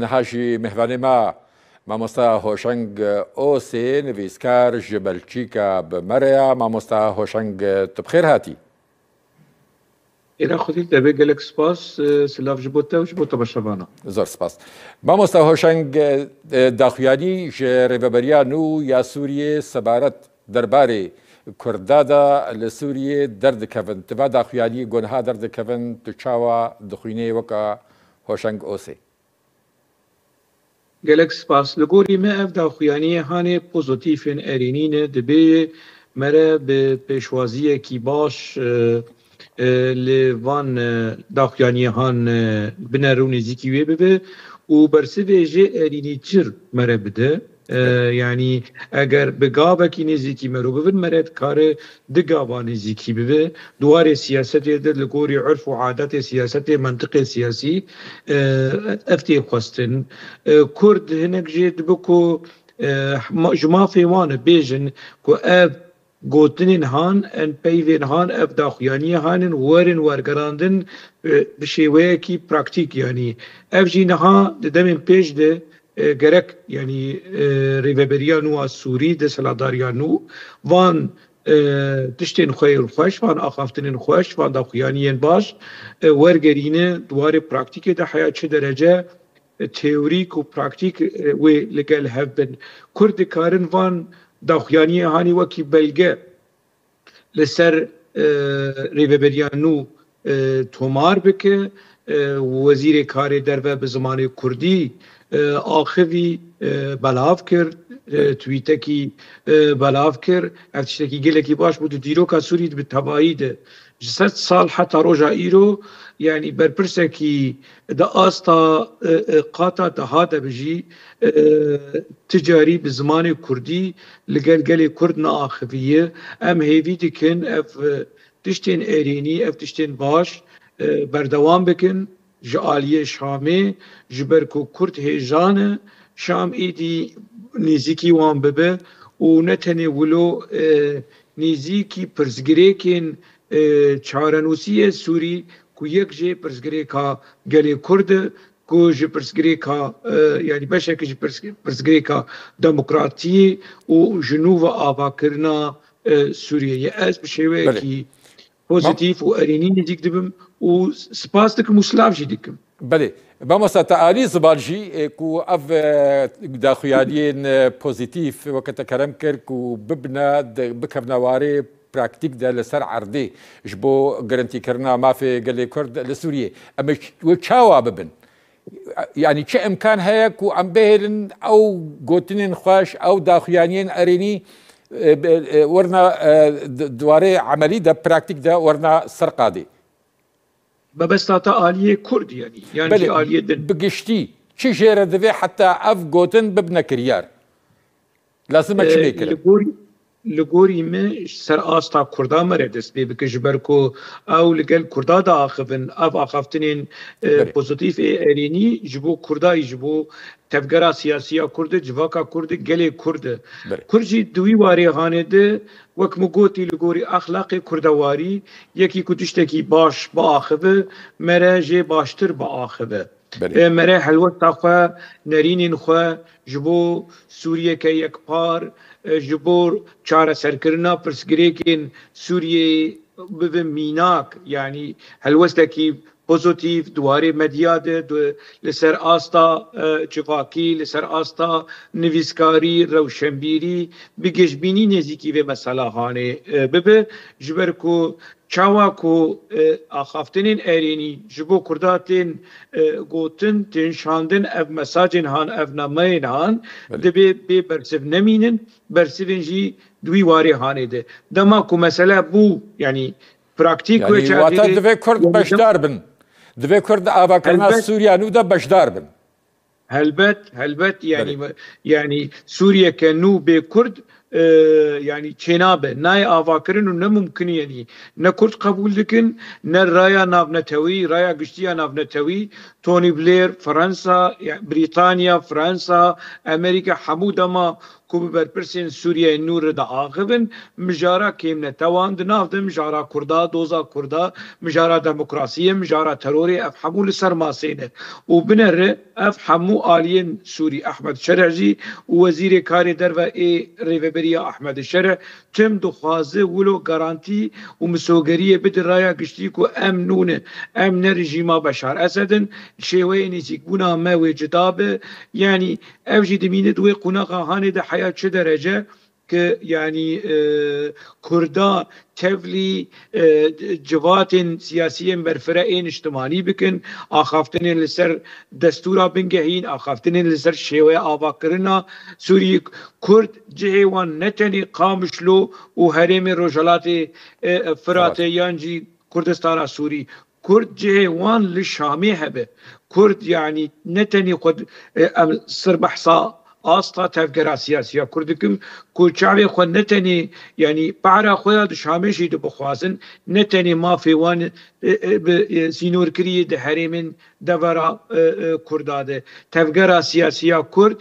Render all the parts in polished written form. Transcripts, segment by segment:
نهاشی مهوانی ما مامۆستا هۆشنگ ئۆسێ نویسکار ji بەلچیکا بمەرەیە. مامۆستا هۆشنگ tu bixêr hatî. ئێرە خودی دەبێ gelek spas silav ji bo te û ji bo tebeşevana. زۆر سپاس. مامۆستا هۆشنگ داخویانی ji rêveberiya nû ya Sûriyê sebaret derbarê Kurda da li Sûriyê derdikevin. Tiva daxuyanî gonha derdikevin tu çawa dixwînê weka هۆشنگ ئۆسێ. gelek spas li gorî me ev daxuyaniyê hanê pozîtîfên êrînîne dibê mere bi pêşwaziyekî baş li van daxuyaniyehan bine rû nêzîkî wê bibe û bersivê jê êrînî çir mere bide. Yani eğer bi gavekî nêzîkî merû bibin mere dikare di gava nêzîkî bibe. Duwarê siyasetê de li gorî urf û adetê siyasetê mentiqê siyasî ev tê xwestin. Kurd hinek jê dibe ku ji mafê wan bêjin ku ev gotinên han en peyvên han ev daxuyaniyê hanin werin wergerandin bi şêweyekî praktîk yani. Ev jî niha di demên pêş de gerek yani rêveberiya nû a Sûrî deseladariya nû van tiştên xwe û xweş van axaftinên xweş van daxuyaniyên baş wergerîne duwarê praktîkê de heya çi derece teorîk û praktîk wê li gel hev bin. Kurd dikarin van daxuyaniyê hanî wekî belge li ser rêveberiya nû tomar bike. Wezîrê Karê derve bi zimanê Kurdî axivî belav kir, twîtekî belav kir. Ev tiştekî gelekî baş bû di dîroka Sûrî bi tevahî de ji sed sal heta roja îro yani berpirsekî di asta qata deha de bijî ticarî bi zimanê Kurdî li gel gelê Kurd neaxiviye. Em hêvî dikin ev tiştên êrînî ev tiştên baş berdewam bikin ji aliyê Şamê ji ber ku Kurd hêjane Şam êdî nêzîkî wan bibe û ne tenê wilo nêzîkî pirsgirêkên çarenûsiyê Sûrî ku yek jê pirsgirêka gelê Kurd e ku ji pirsgirêka yani beşekî ji pirsgirêka demokratiyê û ji nû ve avakirina Sûriyeyê. Ez bi şêweyekî pozitif û êrînî nêzik dibim û spas dikim û silav jî dikim. Belê. Mamosta te alî zibar jî ku ev daxuyaniyên pozîtîf weke te kerem kir ku bibne bikevne warê praktîk de li ser erdê ji bo girintîkirina mafê gelê Kurd li Sûriyê. Em wê çawa bibin? Yani çi imkan heye ku em bihêlin ew gotinên xweş ew daxuyaniyên êrînî werna dwarê emelî de praktîk de werna ser qadê. ببستاتا آلیه کرد yani آلیه دن بگشتی چی جره دوی حتی اف گوتن ببنه کریار لازمه چی میکرد لگوری می سر آستا کردا مره دست بی بکه جبر کو او لگل کردا دا آخفن اف آخفتنین پوزیتیف ایرینی جبو کردای جبو تفگرا سیاسیا کرد جواکا کرد گلی کرد کرجی دوی واری هانه ده وک مگوتی لگوری اخلاق کردواری یکی کدشتکی باش با آخفه مره جه باشتر با آخفه مره حلوت تاخوه نرینین خواه جبو سوریه که یک پار جبور چاره سرکرنا پرسگریکین سوریه ببین میناک یعنی حلوستکی pozitif duvarê medya de li ser asta çivakî li ser asta nivîskarî rewşenbîrî bi gêjbînî nêzîkî vê mesela hanê bibe ji ber ku çawa ku axaftinên êrînî ji bo Kurda tên gotin tên şandin ev mesajên han ev nameyên han dibe bê bersiv nemînin bersivên jî duî warê hanê de dema ku mesele bû yani praktîk wê divê Kurd beşdar bin divê Kurd avakirina Sûriya nû de beşdar bin. Helbet yani Sûriyeke nû bê Kurd yani çênabe nayê avakirin û ne mumkinî yani ne Kurd qebûl dikin ne raya navnetewî raya giştiya navnetewî Tony Blair Fransa Britanya Fransa Amerika hemû dema کو برپرسین سوریه نور دا آخبن مجارا کیمنه توان دناف ده مجارا کردا دوزا کردا مجارا دموکراسیه مجارا تروری اف حمو لسر ماسینه و بنر اف حمو آلین سوری احمد شرع جی وزیر کاری در و ای ریوبریا احمد شرع تم دخوازه ولو گارانتی و مسوگریه بده رایا گشتی کو امنونه امن رژیما بشار اسدن شوی نزیک بونا ما جدابه يعني اوجي دمينه دوي قناقه هاني ده حياه چه درجه که يعني كردا تفلي جوات سياسية برفرائين اجتماعي بكن آخافتن لسر دستورا بنجهين آخافتن لسر شوية آباكرنا سوري كرد جهوان نتني قامشلو وهرم رجالات فراتي يانجي كردستان سوري كرد جهوان للشامي هبه كرد يعني نتني قد سربحصا آستا تفکر سیاسی کردکم کو شعبی خود نتنی یعنی بعرا خود شامشی دو بخوازن نتنی ما فیوان سینور کری ده حریم دورا کرداده تفکر سیاسی کرد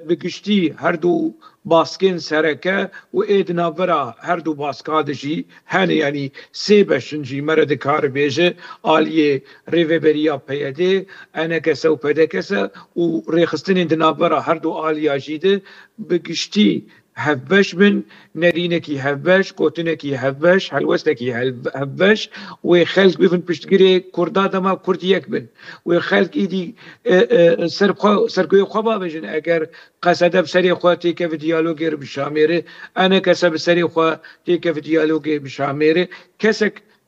بگشتی هر دو باسکن سرکه و ایدنا برا هر دو باسکادشی هنه یعنی سی بشنجی مرد کار بیجه آلیه ریوبریا پیده انا کسا و پیده کسا و ریخستن ایدنا برا هر دو آلیا جیده بگشتی هفبش من نرينكي هفبش كوتنكي هفبش هلوستكي هفبش وخلق بفن بشتغري كردا دما كرد يكبن وخلق ايدي سرقوي خوابا بجن اگر قصده بسري خوا تيكا في ديالوغير بشاميري انا كسب بسري خوا تيكا في ديالوغير بشاميري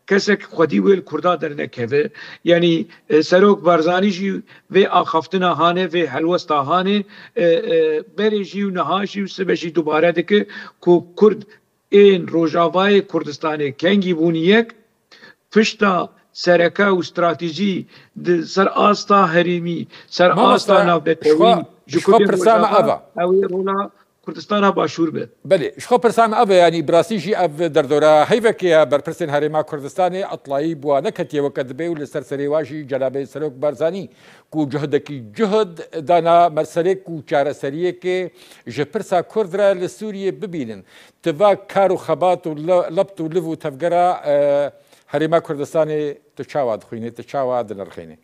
کسک خودی ویل کردا در نکهوه یعنی سروک بارزانی جی و آخفتنا هانه و حلوستا هانه بری جی و نهاشی و سبشی دوباره دکه که کرد این روژاوای کردستان کنگی بونی یک پشتا سرکه و استراتیجی سر آستا حریمی سر آستا نافدتوی شخو پرسام اوه اوی رولا كردستان باشور به بله شخو پرسام اوه يعني براسيجي اف دردورا هيفكيا برپرسين هريما كردستاني اطلعي بوا نكتي وكدبي ولسرسري واجي جنابي سلوك بارزاني كو جهدكي جهد دانا مرسلك و چارسريه كي جپرسا كردرا لسوريا ببينن توا كارو خبات و لبط و لفو تفقرا هريما كردستاني تشاواد خويني تشاواد نرخيني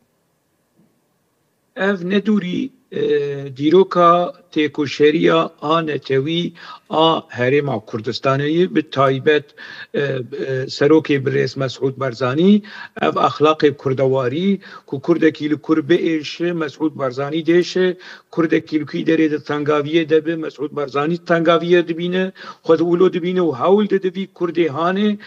اف ندوري دیروکا تیکوشریا آنتوی هرم کردستانی به تایبت سروک برئیس مسعود بارزانی اف اخلاق کردواری کو کرد کیل کربه ایش مسعود بارزانی دیشه کرد کیل کی داره تنگاویه دبه مسعود بارزانی تنگاویه دبینه خود اولو دبینه و حول دبی کردی هانه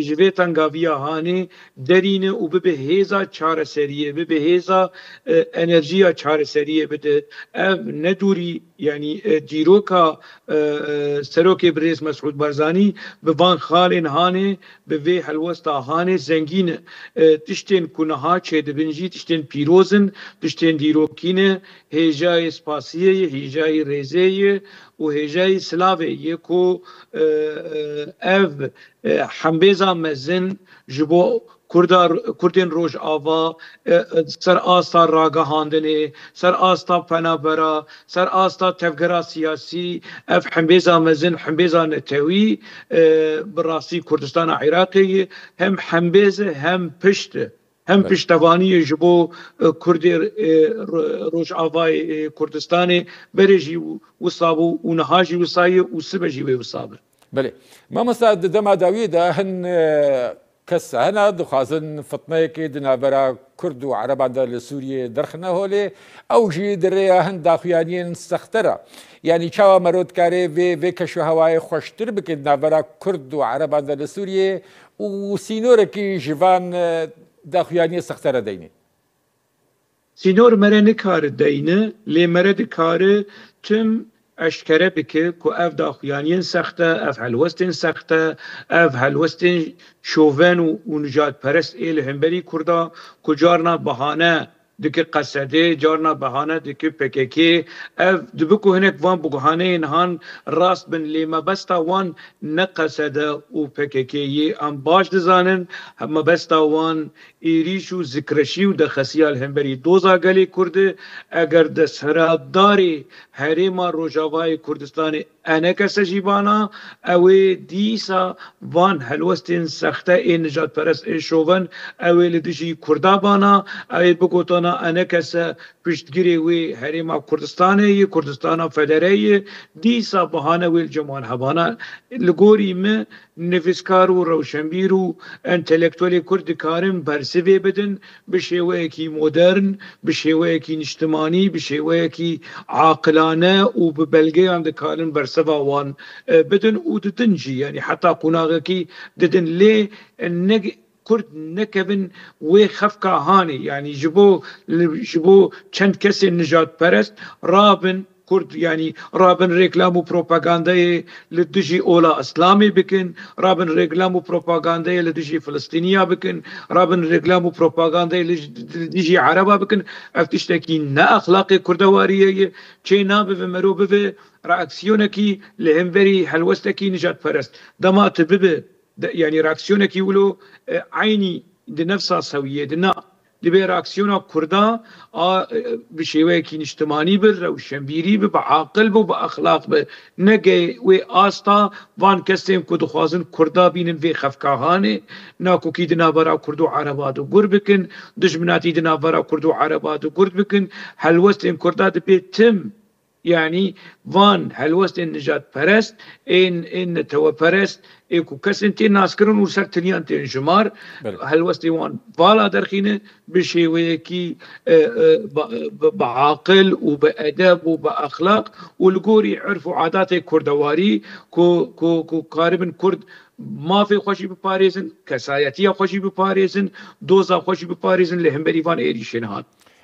جوه تنگاویه هانه درینه و به هیزا چار سریه به هیزا انرژیا چار سریه بده اف ندوری یعنی دیروکا سروک برئیس مسعود بارزانی به وان خالن هانه به وی حلوستا هانه زنگین تشتین کنها چه دبنجی تشتین پیروزن تشتین دیروکینه هیجای سپاسیه هیجای ریزه و هیجای سلاوه یکو اف حنبیزا مزن جبو کردین روش آوا سر آستا راگهاندنه سر آستا پنابرا سر آستا تفکر سیاسی اف حنبیزا مزن حنبیزا نتوی براسی کردستان عراقی هم حنبیزه هم پشته هم پشتوانی جبو کردی روش آوای کردستان برجی وصابو و نهاجی وصایه و سبجی وصابه بله ما مساعد دما داوی ده هن کس هنا دخوازن فطنه که دنابرا کرد و عرب عند سوریه درخنه هولی او جی دریا هن داخویانین سختره یعنی چاوا مرود کاری و کشو هوای خوشتر بکن دنابرا کرد و عرب عند سوریه و سینور کی جوان داخویانی سختره دینی سینور مره نکار دینه لی مره دکاره تم اشکره بکه که اف داخویانین سخته اف هلوستین سخته اف هلوستین شوون و نجات پرست ایل همبری کرده کجارنا بهانه دکی قصده جارنا بهانه دکی پککی اف دبکو هنک وان بگوهانه اینهان راست بن لیما بستا وان نقصده و پککی ام باش دزانن هم بستا وان ایریش و ذکرشی و دخسیال همبری دوزا گلی کرده اگر دسهراداری هریما روجاوای کردستان انکه سجیبانا اوی دیسا وان هلوستین سخته این نجات پرست شوون اوی لدجی کردابانا اوی بگوتانا انکه سه پشتگیری وی هریما کردستانه کردستان فدره دیسا بهانه وی الجمعان هبانا لگوری من نفسکار و روشنبیر و انتلکتولی کرد کارم برسوی بدن بشیوه کی مدرن بشیوه کی نجتمانی بشیوه کی عاقلانه و ببلگه هم دکارن برسوا وان بدن و ددنجی يعني حتى قناغه کی ددن لی نگ کرد نکبن و خفکا هانی يعني جبو چند کسی نجات پرست رابن کرد يعني رابن ريكلام وبروباغاندا لدجي اولا اسلامي بكن رابن ريكلام وبروباغاندا لدجي فلسطينيه بكن رابن ريكلام وبروباغاندا لدجي عربه بكن افتشتكي نا اخلاقي كردواريه تشينا بمرو بف راكسيونكي لهمبري حلوستكي نجات فرست دما تبب يعني راكسيونكي ولو عيني دنفسها سويه دنا دبي راكسيونا كردا بشيوه كي نجتماني بر وشنبيري بعاقل باخلاق نجي و استا وان كسيم كو دخوازن كردا بينن في خفكاهانه ناكو كي دنا برا كردو عربات وقربكن دجمناتي دنا برا كردو عربات وقربكن هلوستين كردا دبي تم يعني وان هلوست النجات پرست ان تو پرست اكو كسنتين ناسكرن وسرتنيان تين جمار هلوست وان فالا درخينه بشيوه كي بعاقل وبأدب وبأخلاق والقوري عرفوا عادات كردواري كو قاربن كرد ما في خوشي بباريزن كسايتيا خوشي بباريزن دوزا خوشي بباريزن لهمبري وان ايريشنهان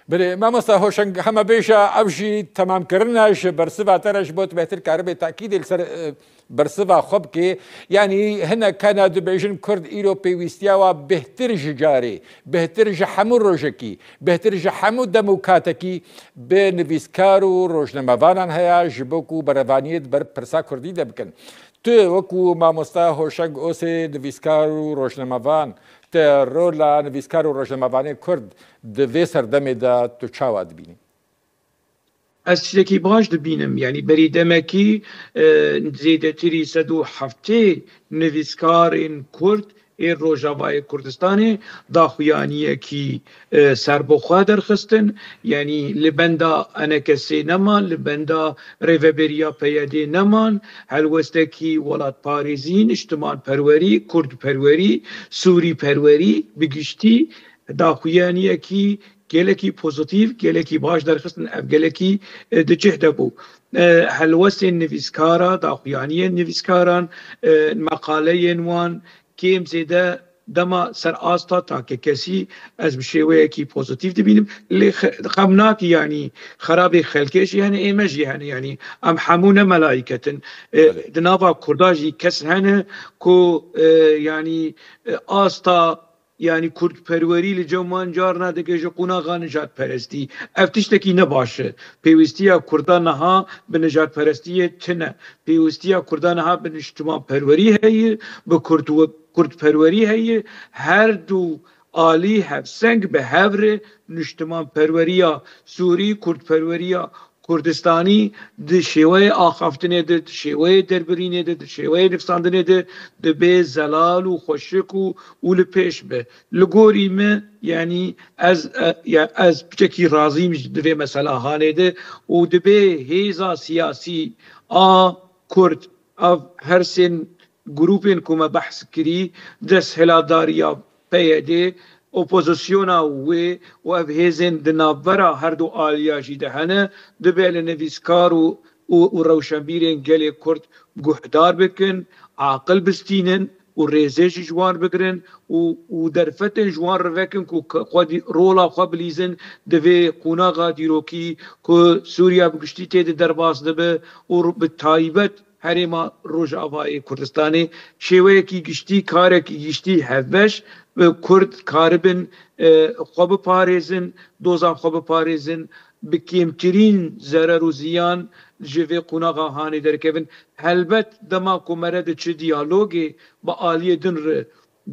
بله ما مسا هوشنگ همه بیشه اوشی تمام کردنش برسوا ترش بود بهتر کار به تاکید السر برسوا خوب که یعنی هنر کانادا دبیجن کرد ایرو پیوستیا و بهتر جاری بهتر جحمو روجکی بهتر جحمو دموکاتکی به نویسکار و روزنامه‌وانان هیا جبوکو بروانیت بر پرسا کردی دبکن تو وکو ما مستا هوشنگ اوسه نویسکار و روزنامه‌وان رولا نویسکار و روزنامه‌وان کرد دوی سردم دا تو چاواد بینی از چیزی باش دبینم یعنی بریدمکی زیده تری 107 نویسکار این کرد این روجاوای کردستان داخویانیه کی سربخوا درخستن یعنی لبندا انکسی نمان لبندا ریوبریا پیاده نمان هلوسته کی ولات پاریزین اجتماع پروری کرد پروری سوری پروری بگشتی داخویانیه کی گلکی پوزیتیو گلکی باش درخستن اف گلکی دجهده بو هلوسته نویسکارا داخویانیه نویسکاران مقاله وان كيم زيدا دما سر آستا تاكي كسي از بشيوه كي بوزيتيف دبينم اللي خمناك يعني خرابي خلقش يعني ايمج يعني ام حمونا ملائكة دنابا كرداجي كس هنا كو يعني آستا يعني كرد پروری لجومان جارنا دکه جو قناغا نجات پرستی افتشتکی نباشه پیوستیا کردانها به نجات پرستی چنه پیوستیا کردانها به اجتماع پروری هی به کرد پروری هی هر دو آلی هفسنگ به هور اجتماع پروریا سوری کرد پروریا کردستانی د شیوه آخافتنه ده شیوه دربرینه ده شیوه نفساندنه ده به زلال و خوشک و لپیش به لگوری من یعنی از بچکی رازیم ده مثلا هانه ده و ده به هیزا سیاسی کرد هر سن گروپین کما بحث کری دست هلاداریا پیده اپوزیسیونا و هزین دنابرا هر دو آلیاجی دهنه دبیل نویسکار و روشنبیرین گلی کرد گهدار بکن عاقل بستینن و ریزش جوان بگرن و درفتن جوان روکن که رولا خواب لیزن دوی قوناغا دیروکی که سوریا بگشتی تید درباس دبه و به تایبت هریما روژاوای کردستانی شیوه کی گشتی کاره کی گشتی هفش کورد کاربن خو بپارێزن دۆزان خۆ بپارێزن bi kêmtirîn zerer û ziyan ji vê qunaxa hanê derkevin helbet dema ku mere di çi diyalogê bi aliyê din re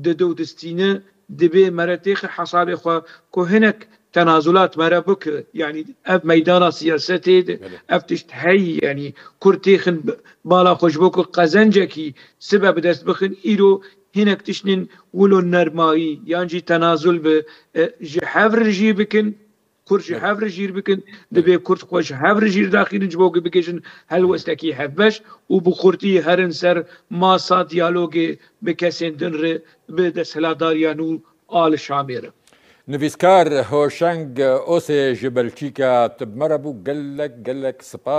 dide û distîne dibe mere têxe hesabê xwe ku hinek tenazulat mere bike yani ev meydana siyasetê de ev tişt hey yani Kurd têxin bala xwe ji bo ku qezencekî sibe bi dest bixin îro hinek tiştên wilo nermayî yan jî tenazul bi ji hevr jî bikin Kurd ji hev re jîr bikin dibe Kurd xwe ji hev re jîr daxînin ji bo ku bikêjin helwestekî hevbeş û bi xurtî herin ser masa diyalogê bi kesên din re bi desthilatdariyan û al Şamê re. نویسکار هۆشنگ ئۆسێ ji Belçîka te mere bû gelek spas.